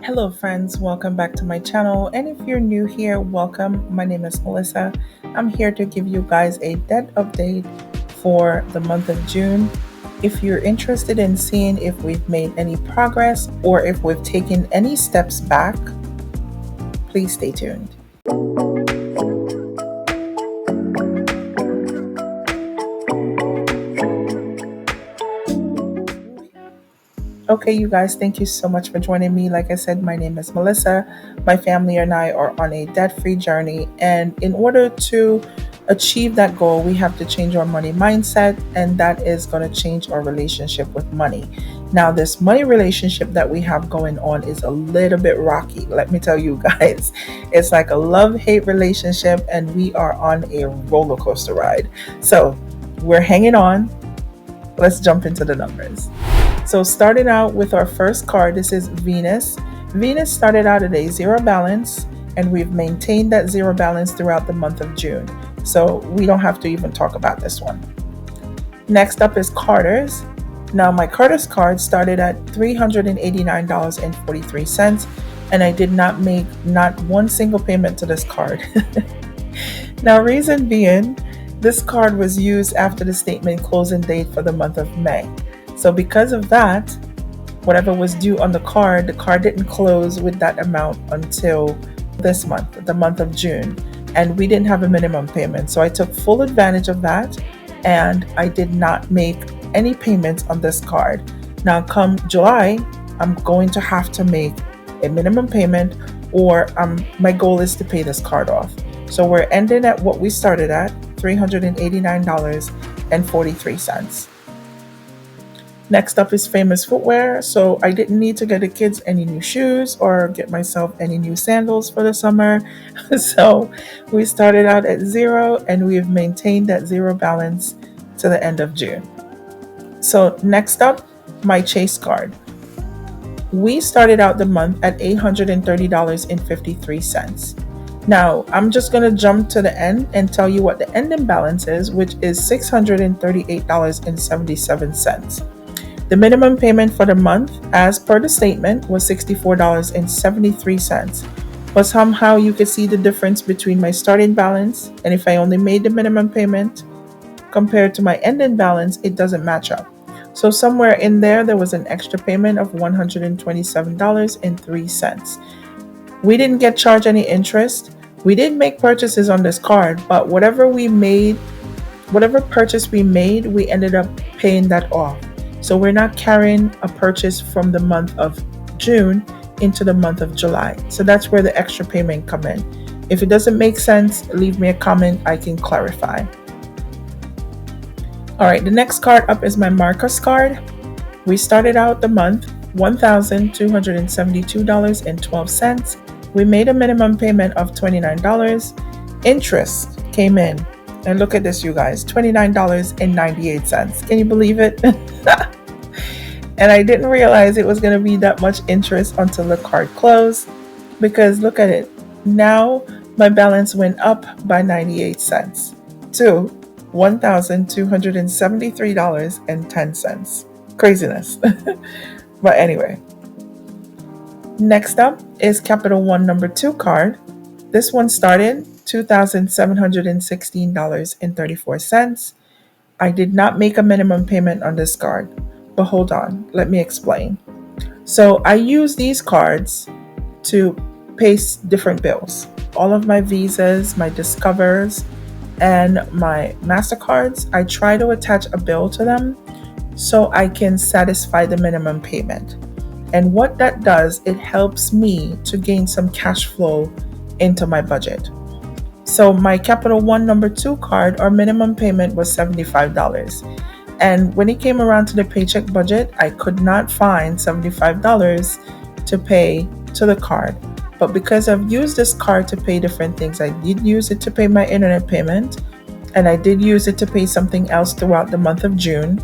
Hello friends, welcome back to my channel, and if you're new here, welcome. My name is Melissa. I'm here to give you guys a debt update for the month of June. If you're interested in seeing if we've made any progress or if we've taken any steps back, please stay tuned. Okay, you guys, thank you so much for joining me. Like I said, my name is Melissa. My family and I are on a debt-free journey, and in order to achieve that goal, we have to change our money mindset, and that is going to change our relationship with money. Now, this money relationship that we have going on is a little bit rocky. Let me tell you guys, it's like a love-hate relationship, and we are on a roller coaster ride. So we're hanging on. Let's jump into the numbers. So starting out with our first card, this is Venus. Venus started out at a zero balance, and we've maintained that zero balance throughout the month of June. So we don't have to even talk about this one. Next up is Carter's. Now my Carter's card started at $389.43, and I did not make not one single payment to this card. Now, reason being, this card was used after the statement closing date for the month of May. So because of that, whatever was due on the card didn't close with that amount until this month, the month of June. And we didn't have a minimum payment. So I took full advantage of that, and I did not make any payments on this card. Now come July, I'm going to have to make a minimum payment, or my goal is to pay this card off. So we're ending at what we started at, $389.43. Next up is Famous Footwear. So I didn't need to get the kids any new shoes or get myself any new sandals for the summer. So we started out at zero, and we've maintained that zero balance to the end of June. So next up, my Chase card. We started out the month at $830.53. Now, I'm just going to jump to the end and tell you what the ending balance is, which is $638.77. The minimum payment for the month, as per the statement, was $64.73. But somehow you could see the difference between my starting balance, and if I only made the minimum payment compared to my ending balance, it doesn't match up. So somewhere in there was an extra payment of $127.03. We didn't get charged any interest. We did make purchases on this card, but whatever purchase we made, we ended up paying that off. So we're not carrying a purchase from the month of June into the month of July. So that's where the extra payment come in. If it doesn't make sense, leave me a comment, I can clarify. All right, the next card up is my Marcus card. We started out the month $1,272.12. We made a minimum payment of $29. Interest came in. And look at this, you guys, $29.98. Can you believe it? And I didn't realize it was going to be that much interest until the card closed, because look at it. Now my balance went up by 98 cents to $1,273.10. Craziness. But anyway. Next up is Capital One number 2 card. This one started $2,716.34. I did not make a minimum payment on this card, but hold on, let me explain. So I use these cards to pay different bills. All of my Visas, my Discovers, and my MasterCards, I try to attach a bill to them so I can satisfy the minimum payment. And what that does, it helps me to gain some cash flow into my budget. So my Capital One number 2 card, our minimum payment was $75. And when it came around to the Paycheck budget, I could not find $75 to pay to the card. But because I've used this card to pay different things, I did use it to pay my internet payment, and I did use it to pay something else throughout the month of June.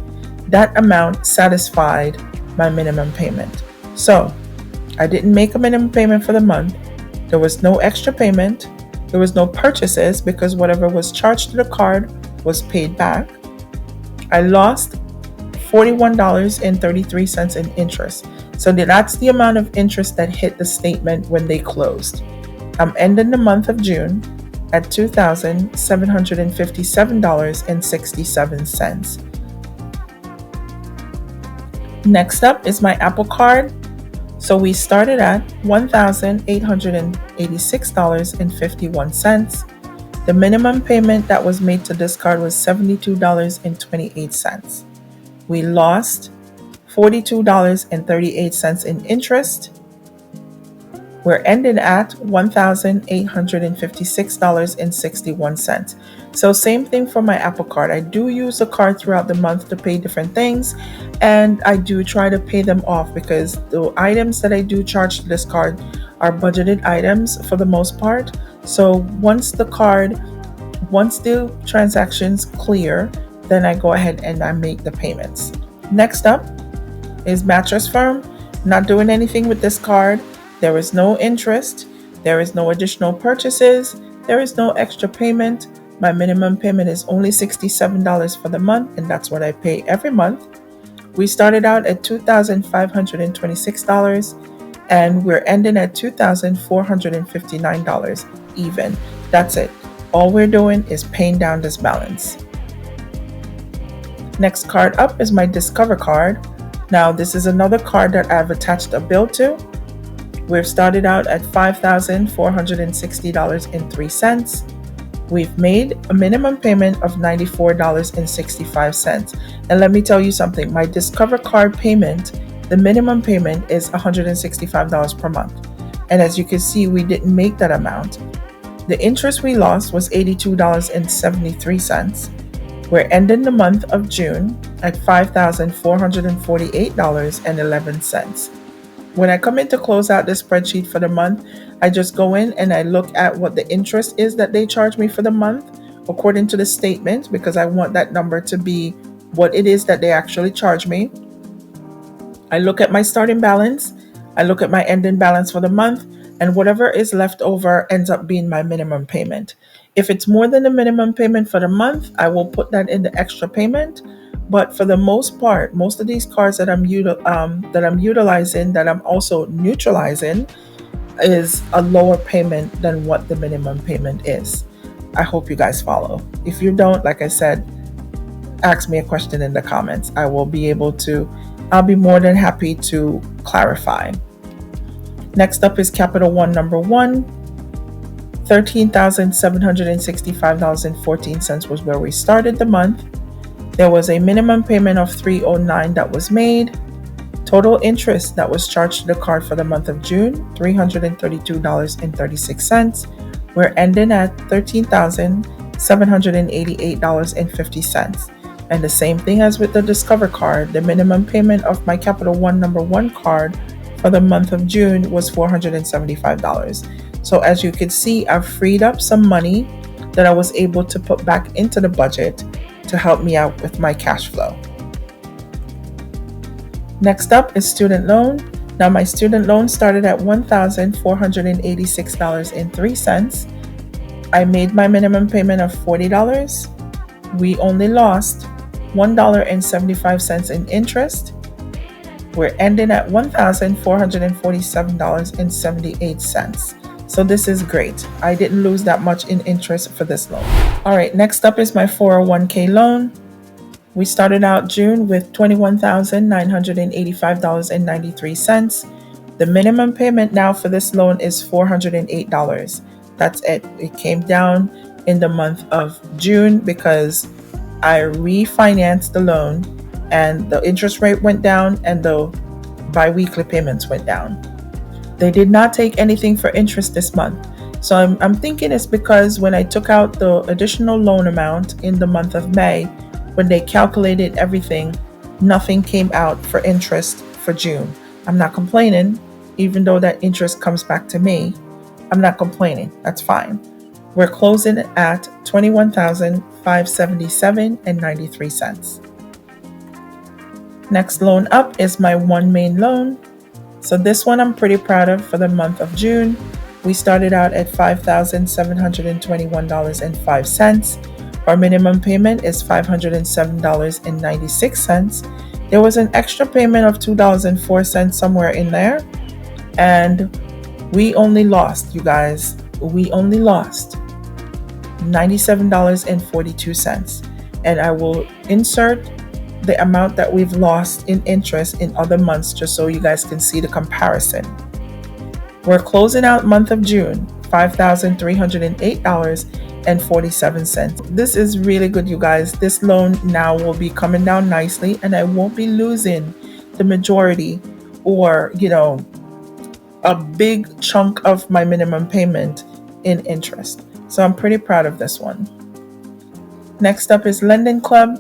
That amount satisfied my minimum payment. So I didn't make a minimum payment for the month. There was no extra payment. There was no purchases because whatever was charged to the card was paid back. I lost $41.33 in interest. So that's the amount of interest that hit the statement when they closed. I'm ending the month of June at $2,757.67. Next up is my Apple Card. So we started at $1,886.51. The minimum payment that was made to this card was $72.28. We lost $42.38 in interest. We're ending at $1,856.61. So same thing for my Apple Card. I do use the card throughout the month to pay different things, and I do try to pay them off because the items that I do charge to this card are budgeted items for the most part. So once the transactions clear, then I go ahead and I make the payments. Next up is Mattress Firm. Not doing anything with this card. There is no interest. There is no additional purchases. There is no extra payment. My minimum payment is only $67 for the month, and that's what I pay every month. We started out at $2,526, and we're ending at $2,459 even. That's it. All we're doing is paying down this balance. Next card up is my Discover card. Now, this is another card that I've attached a bill to. We've started out at $5,460.03. We've made a minimum payment of $94.65. And let me tell you something, my Discover card payment, the minimum payment is $165 per month. And as you can see, we didn't make that amount. The interest we lost was $82.73. We're ending the month of June at $5,448.11. When I come in to close out this spreadsheet for the month, I just go in and I look at what the interest is that they charge me for the month according to the statement, because I want that number to be what it is that they actually charge me. I look at my starting balance, I look at my ending balance for the month, and whatever is left over ends up being my minimum payment. If it's more than the minimum payment for the month, I will put that in the extra payment. But for the most part, most of these cards that I'm utilizing, that I'm also neutralizing, is a lower payment than what the minimum payment is. I hope you guys follow. If you don't, like I said, ask me a question in the comments. I'll be more than happy to clarify. Next up is Capital One number 1. $13,765.14 was where we started the month. There was a minimum payment of $309 that was made. Total interest that was charged to the card for the month of June, $332.36. We're ending at $13,788.50. And the same thing as with the Discover card, the minimum payment of my Capital One number 1 card for the month of June was $475. So as you can see, I've freed up some money that I was able to put back into the budget to help me out with my cash flow. Next up is student loan. Now my student loan started at $1,486.03. I made my minimum payment of $40. We only lost $1.75 in interest. We're ending at $1,447.78. So this is great. I didn't lose that much in interest for this loan. All right, next up is my 401k loan. We started out June with $21,985.93. The minimum payment now for this loan is $408. That's it. It came down in the month of June because I refinanced the loan and the interest rate went down and the bi-weekly payments went down. They did not take anything for interest this month. So I'm thinking it's because when I took out the additional loan amount in the month of May, when they calculated everything, nothing came out for interest for June. I'm not complaining, even though that interest comes back to me. I'm not complaining. That's fine. We're closing at $21,577.93. Next loan up is my one main loan. So this one I'm pretty proud of for the month of June. We started out at $5,721.05. Our minimum payment is $507.96. There was an extra payment of $2.04 somewhere in there, and we only lost, you guys, we only lost $97.42. And I will insert the amount that we've lost in interest in other months just so you guys can see the comparison. We're closing out month of June, $5,308.47. This is really good, you guys. This loan now will be coming down nicely, and I won't be losing the majority or, a big chunk of my minimum payment in interest. So I'm pretty proud of this one. Next up is Lending Club.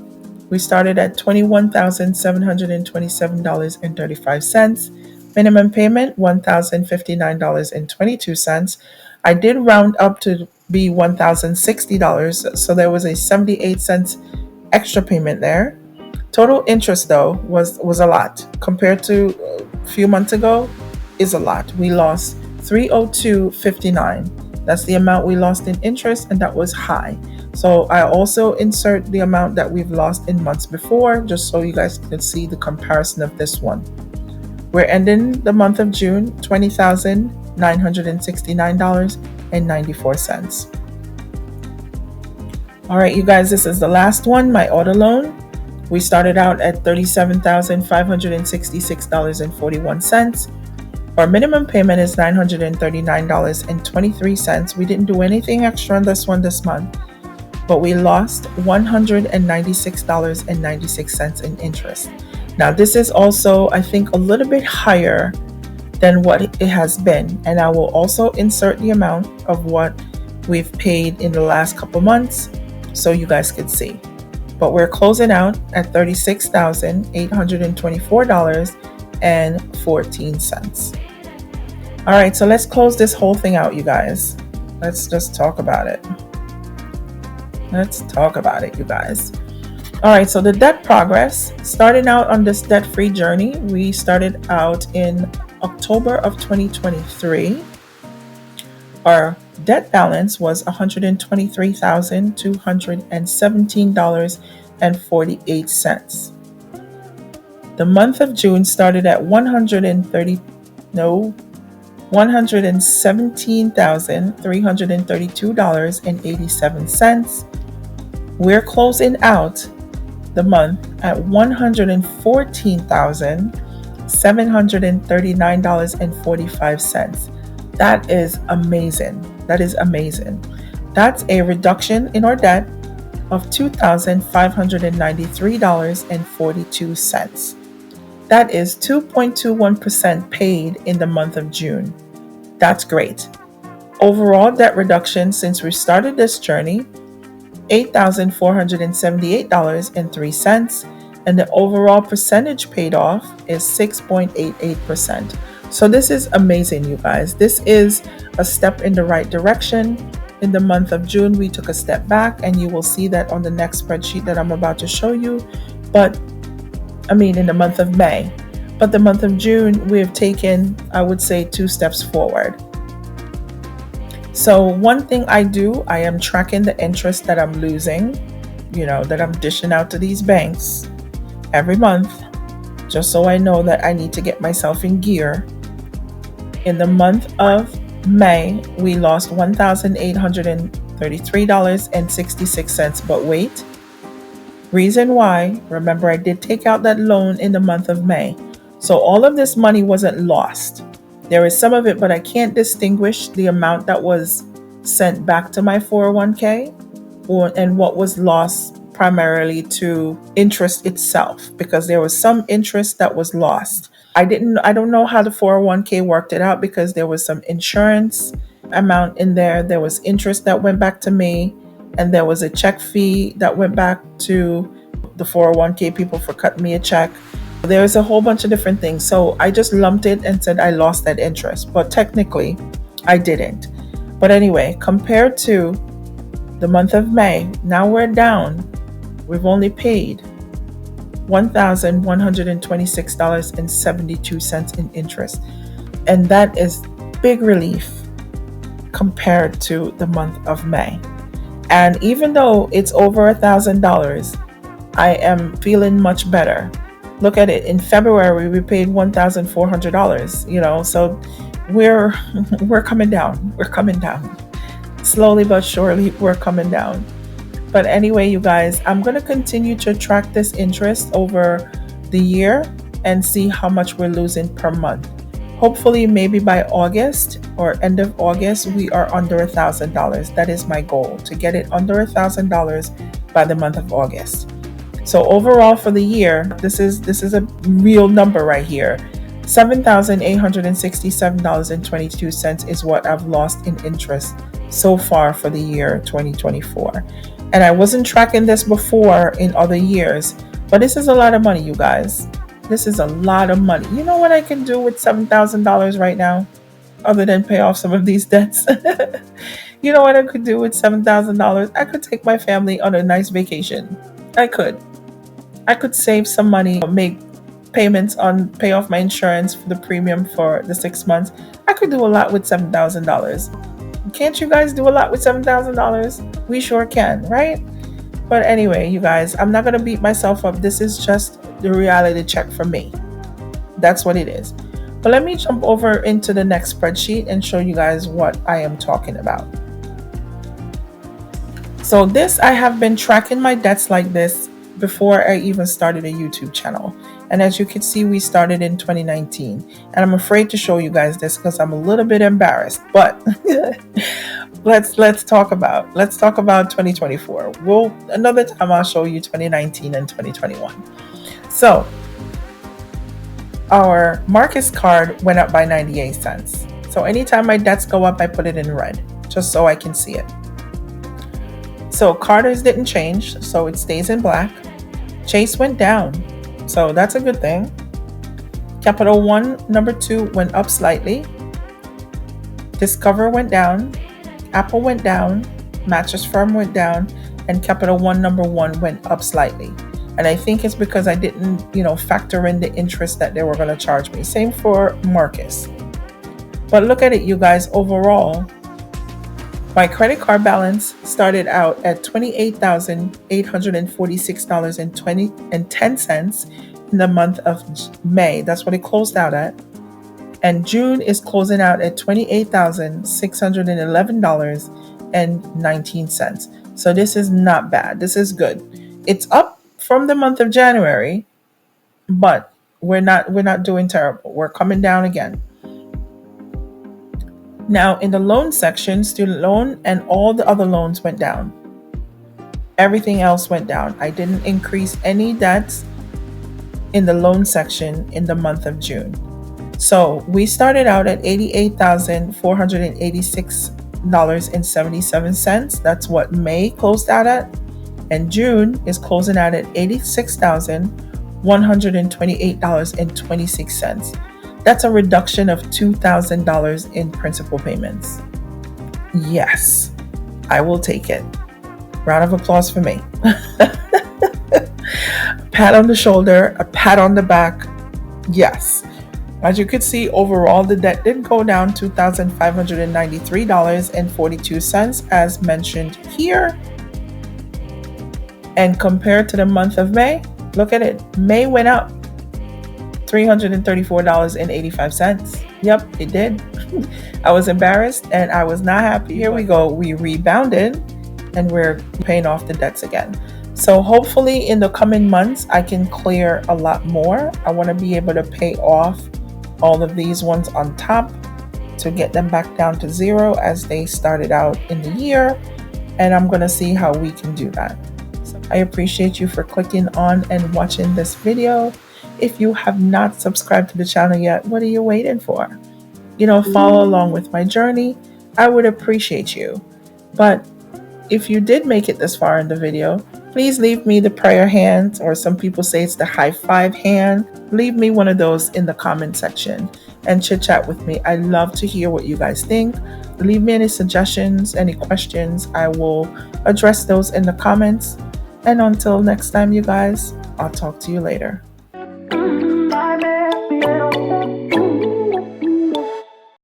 We started at $21,727.35. Minimum payment, $1,059.22. I did round up to be $1,060, so there was a 78 cents extra payment there. Total interest, though, was a lot. Compared to a few months ago, is a lot. We lost $302.59. That's the amount we lost in interest, and that was high. So I also insert the amount that we've lost in months before, just so you guys can see the comparison of this one. We're ending the month of June, $20,969.94. All right, you guys, this is the last one, my auto loan. We started out at $37,566.41. Our minimum payment is $939.23. We didn't do anything extra on this one this month, but we lost $196.96 in interest. Now, this is also, I think, a little bit higher than what it has been, and I will also insert the amount of what we've paid in the last couple months so you guys can see. But we're closing out at $36,824.14. All right, so let's close this whole thing out, you guys. Let's just talk about it. Let's talk about it, you guys. All right, so the debt progress. Starting out on this debt-free journey, we started out in October of 2023. Our debt balance was $123,217.48. The month of June started at $117,332.87. We're closing out the month at $114,739.45. That is amazing. That is amazing. That's a reduction in our debt of $2,593.42. That is 2.21% paid in the month of June. That's great. Overall debt reduction since we started this journey, $8,478.03, and the overall percentage paid off is 6.88%. So this is amazing, you guys. This is a step in the right direction. In the month of June, we took a step back, and you will see that on the next spreadsheet that I'm about to show you. In the month of May. But the month of June, we have taken, I would say, 2 steps forward. So one thing I do, I am tracking the interest that I'm losing, that I'm dishing out to these banks every month, just so I know that I need to get myself in gear. In the month of May, we lost $1,833.66, but wait. Reason why, remember I did take out that loan in the month of May. So all of this money wasn't lost. There is some of it, but I can't distinguish the amount that was sent back to my 401k and what was lost primarily to interest itself, because there was some interest that was lost. I don't know how the 401k worked it out, because there was some insurance amount in there. There was interest that went back to me, and there was a check fee that went back to the 401k people for cutting me a check. There was a whole bunch of different things. So I just lumped it and said I lost that interest, but technically I didn't. But anyway, compared to the month of May, now we're down. We've only paid $1,126.72 in interest. And that is big relief compared to the month of May. And even though it's over $1,000, I am feeling much better Look at it. In February, we paid $1,400. So we're we're coming down. We're coming down slowly but surely. We're coming down. But anyway, you guys, I'm going to continue to track this interest over the year and see how much we're losing per month. Hopefully, maybe by August or end of August, we are under $1,000. That is my goal, to get it under $1,000 by the month of August. So overall for the year, this is a real number right here. $7,867.22 is what I've lost in interest so far for the year 2024. And I wasn't tracking this before in other years, but this is a lot of money, you guys. This is a lot of money. You know what I can do with $7,000 right now, other than pay off some of these debts? You know what I could do with $7,000? I could take my family on a nice vacation. I could save some money, make payments pay off my insurance for the premium for the 6 months. I could do a lot with $7,000. Can't you guys do a lot with $7,000? We sure can, right? But anyway, you guys, I'm not going to beat myself up. This is just the reality check for me. That's what it is. But let me jump over into the next spreadsheet and show you guys what I am talking about. So I have been tracking my debts like this before I even started a YouTube channel. And as you can see, we started in 2019. And I'm afraid to show you guys this because I'm a little bit embarrassed. But let's talk about 2024. Another time I'll show you 2019 and 2021. So our Marcus card went up by 98 cents. So anytime my debts go up, I put it in red just so I can see it. So Carter's didn't change, so it stays in black. Chase went down, so that's a good thing. Capital One number 2 went up slightly. Discover went down. Apple went down. Mattress Firm went down, and Capital One number 1 went up slightly. And I think it's because I didn't, factor in the interest that they were going to charge me. Same for Marcus. But look at it, you guys. Overall, my credit card balance started out at $28,846.10 in the month of May. That's what it closed out at. And June is closing out at $28,611.19. So this is not bad. This is good. It's up from the month of January, but we're not doing terrible. We're coming down again. Now, in the loan section, student loan and all the other loans went down. Everything else went down. I didn't increase any debts in the loan section in the month of June. So we started out at $88,486.77. That's what May closed out at. And June is closing out at $86,128.26. That's a reduction of $2,000 in principal payments. Yes, I will take it. Round of applause for me. A pat on the shoulder, a pat on the back. Yes. As you could see, overall, the debt did go down $2,593.42 as mentioned here. And compared to the month of May, look at it. May went up $334.85. Yep, it did. I was embarrassed and I was not happy. Here we go. We rebounded and we're paying off the debts again. So hopefully in the coming months, I can clear a lot more. I want to be able to pay off all of these ones on top to get them back down to zero as they started out in the year. And I'm going to see how we can do that. So I appreciate you for clicking on and watching this video. If you have not subscribed to the channel yet, what are you waiting for? Follow along with my journey. I would appreciate you. But if you did make it this far in the video, please leave me the prayer hand, or some people say it's the high five hand. Leave me one of those in the comment section and chit chat with me. I love to hear what you guys think. Leave me any suggestions, any questions. I will address those in the comments. And until next time, you guys, I'll talk to you later.